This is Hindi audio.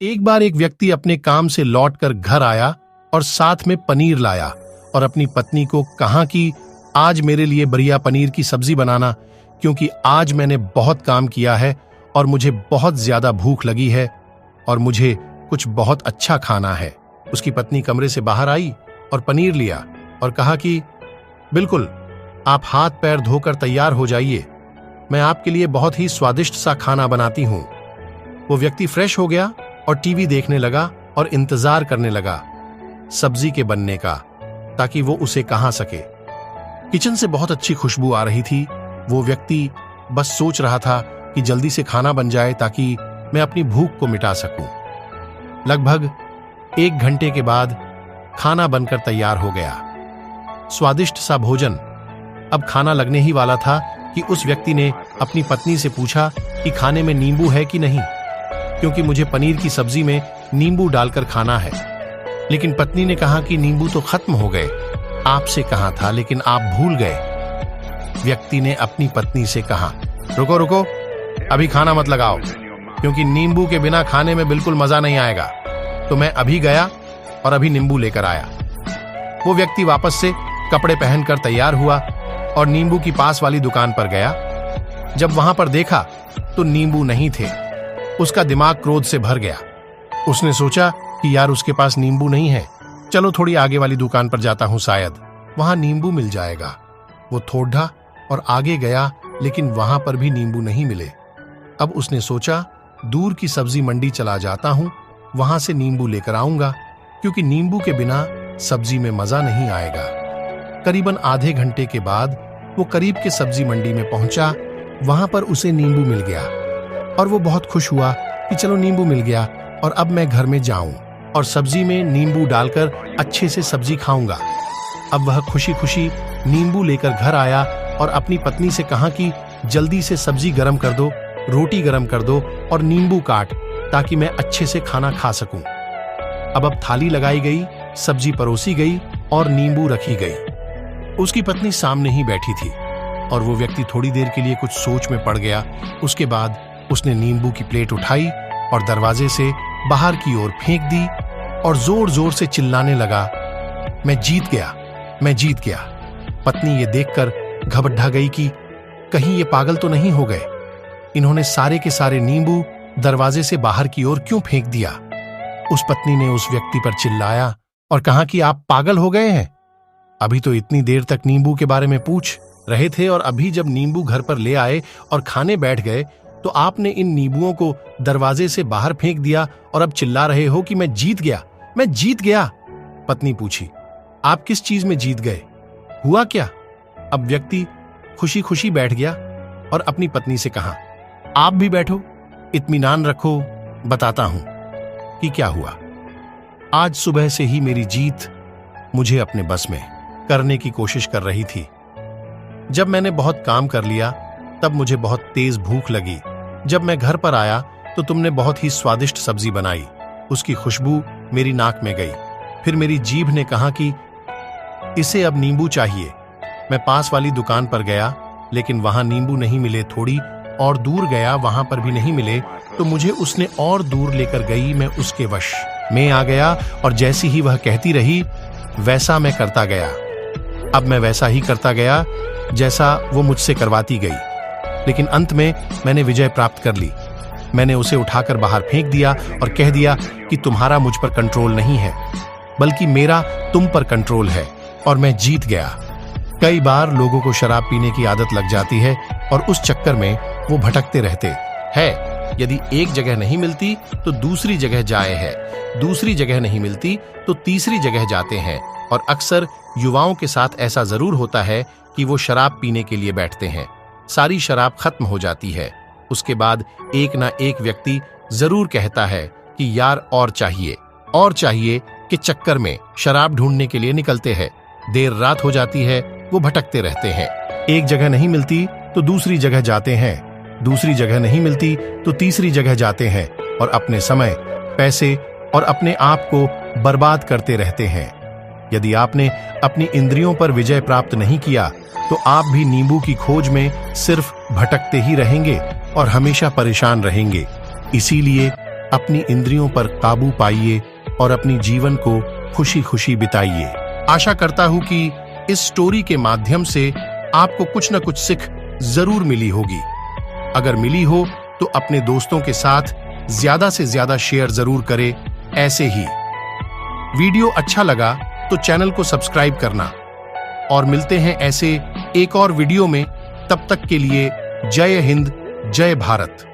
एक बार एक व्यक्ति अपने काम से लौटकर घर आया और साथ में पनीर लाया और अपनी पत्नी को कहा कि आज मेरे लिए बढ़िया पनीर की सब्जी बनाना, क्योंकि आज मैंने बहुत काम किया है और मुझे बहुत ज्यादा भूख लगी है और मुझे कुछ बहुत अच्छा खाना है। उसकी पत्नी कमरे से बाहर आई और पनीर लिया और कहा कि बिल्कुल, आप हाथ पैर धोकर तैयार हो जाइए, मैं आपके लिए बहुत ही स्वादिष्ट सा खाना बनाती हूं। वो व्यक्ति फ्रेश हो गया और टीवी देखने लगा और इंतजार करने लगा सब्जी के बनने का, ताकि वो उसे कहा सके। किचन से बहुत अच्छी खुशबू आ रही थी। वो व्यक्ति बस सोच रहा था कि जल्दी से खाना बन जाए ताकि मैं अपनी भूख को मिटा सकूं। लगभग 1 घंटे के बाद खाना बनकर तैयार हो गया। स्वादिष्ट सा भोजन। अब खाना लगने ही वाला था कि उस व्यक्ति ने अपनी पत्नी से पूछा कि खाने में नींबू है कि नहीं, क्योंकि मुझे पनीर की सब्जी में नींबू डालकर खाना है। लेकिन पत्नी ने कहा कि नींबू तो खत्म हो गए, आपसे कहा था लेकिन आप भूल गए। व्यक्ति ने अपनी पत्नी से कहा, रुको रुको, अभी खाना मत लगाओ, क्योंकि नींबू के बिना खाने में बिल्कुल मजा नहीं आएगा। तो मैं अभी गया और अभी नींबू लेकर आया। वो व्यक्ति वापस से कपड़े पहनकर तैयार हुआ और नींबू की पास वाली दुकान पर गया। जब वहां पर देखा तो नींबू नहीं थे। उसका दिमाग क्रोध से भर गया। उसने सोचा कि यार, उसके पास नींबू नहीं है, चलो थोड़ी आगे वाली दुकान पर जाता हूं, शायद वहां नींबू मिल जाएगा। वो थोड़ा और आगे गया, लेकिन वहां पर भी नींबू नहीं मिले। अब उसने सोचा, दूर की सब्जी मंडी चला जाता हूं, वहां से नींबू लेकर आऊंगा, क्योंकि नींबू के बिना सब्जी में मजा नहीं आएगा। करीबन आधे घंटे के बाद वो करीब के सब्जी मंडी में पहुंचा। वहां पर उसे नींबू मिल गया और वो बहुत खुश हुआ कि चलो नींबू मिल गया और अब मैं घर में जाऊं और सब्जी में नींबू डालकर अच्छे से सब्जी खाऊंगा। अब वह खुशी खुशी नींबू लेकर घर आया और अपनी पत्नी से कहा कि जल्दी से सब्जी गरम कर दो, रोटी गरम कर दो और नींबू काट, ताकि मैं अच्छे से खाना खा सकूं। अब थाली लगाई गई, सब्जी परोसी गई और नींबू रखी गई। उसकी पत्नी सामने ही बैठी थी और वो व्यक्ति थोड़ी देर के लिए कुछ सोच में पड़ गया। उसके बाद उसने नींबू की प्लेट उठाई और दरवाजे से बाहर की ओर फेंक दी और जोर जोर से चिल्लाने लगा, मैं जीत गया, मैं जीत गया। पत्नी ये देखकर घबरा गई कि कहीं ये पागल तो नहीं हो गए, इन्होंने सारे के सारे नींबू दरवाजे से बाहर की ओर क्यों फेंक दिया। उस पत्नी ने उस व्यक्ति पर चिल्लाया और कहा कि आप पागल हो गए हैं, अभी तो इतनी देर तक नींबू के बारे में पूछ रहे थे और अभी जब नींबू घर पर ले आए और खाने बैठ गए तो आपने इन नींबुओं को दरवाजे से बाहर फेंक दिया और अब चिल्ला रहे हो कि मैं जीत गया, मैं जीत गया। पत्नी पूछी, आप किस चीज में जीत गए, हुआ क्या? अब व्यक्ति खुशी खुशी बैठ गया और अपनी पत्नी से कहा, आप भी बैठो, इत्मीनान रखो, बताता हूं कि क्या हुआ। आज सुबह से ही मेरी जीत मुझे अपने बस में करने की कोशिश कर रही थी। जब मैंने बहुत काम कर लिया तब मुझे बहुत तेज भूख लगी। जब मैं घर पर आया तो तुमने बहुत ही स्वादिष्ट सब्जी बनाई। उसकी खुशबू मेरी नाक में गई। फिर मेरी जीभ ने कहा कि इसे अब नींबू चाहिए। मैं पास वाली दुकान पर गया, लेकिन वहां नींबू नहीं मिले। थोड़ी और दूर गया, वहां पर भी नहीं मिले। तो मुझे उसने और दूर लेकर गई। मैं उसके वश में आ गया और जैसी ही वह कहती रही वैसा मैं करता गया। अब मैं वैसा ही करता गया जैसा वो मुझसे करवाती गई, लेकिन अंत में मैंने विजय प्राप्त कर ली। मैंने उसे उठाकर बाहर फेंक दिया और कह दिया कि तुम्हारा मुझ पर कंट्रोल नहीं है, बल्कि मेरा तुम पर कंट्रोल है और मैं जीत गया। कई बार लोगों को शराब पीने की आदत लग जाती है और उस चक्कर में वो भटकते रहते हैं। यदि एक जगह नहीं मिलती तो दूसरी जगह जाए है, दूसरी जगह नहीं मिलती तो तीसरी जगह जाते हैं। और अक्सर युवाओं के साथ ऐसा जरूर होता है कि वो शराब पीने के लिए बैठते हैं, सारी शराब खत्म हो जाती है। उसके बाद एक ना एक व्यक्ति जरूर कहता है कि यार और चाहिए के चक्कर में शराब ढूंढने के लिए निकलते हैं। देर रात हो जाती है, वो भटकते रहते हैं। एक जगह नहीं मिलती तो दूसरी जगह जाते हैं, दूसरी जगह नहीं मिलती तो तीसरी जगह जाते हैं और अपने समय, पैसे और अपने आप को बर्बाद करते रहते हैं। यदि आपने अपनी इंद्रियों पर विजय प्राप्त नहीं किया तो आप भी नींबू की खोज में सिर्फ भटकते ही रहेंगे और हमेशा परेशान रहेंगे। इसीलिए अपनी इंद्रियों पर काबू पाइए और अपनी जीवन को खुशी खुशी बिताइए। आशा करता हूं कि इस स्टोरी के माध्यम से आपको कुछ न कुछ सीख जरूर मिली होगी। अगर मिली हो तो अपने दोस्तों के साथ ज्यादा से ज्यादा शेयर जरूर करें। ऐसे ही वीडियो अच्छा लगा तो चैनल को सब्सक्राइब करना और मिलते हैं ऐसे एक और वीडियो में। तब तक के लिए जय हिंद, जय भारत।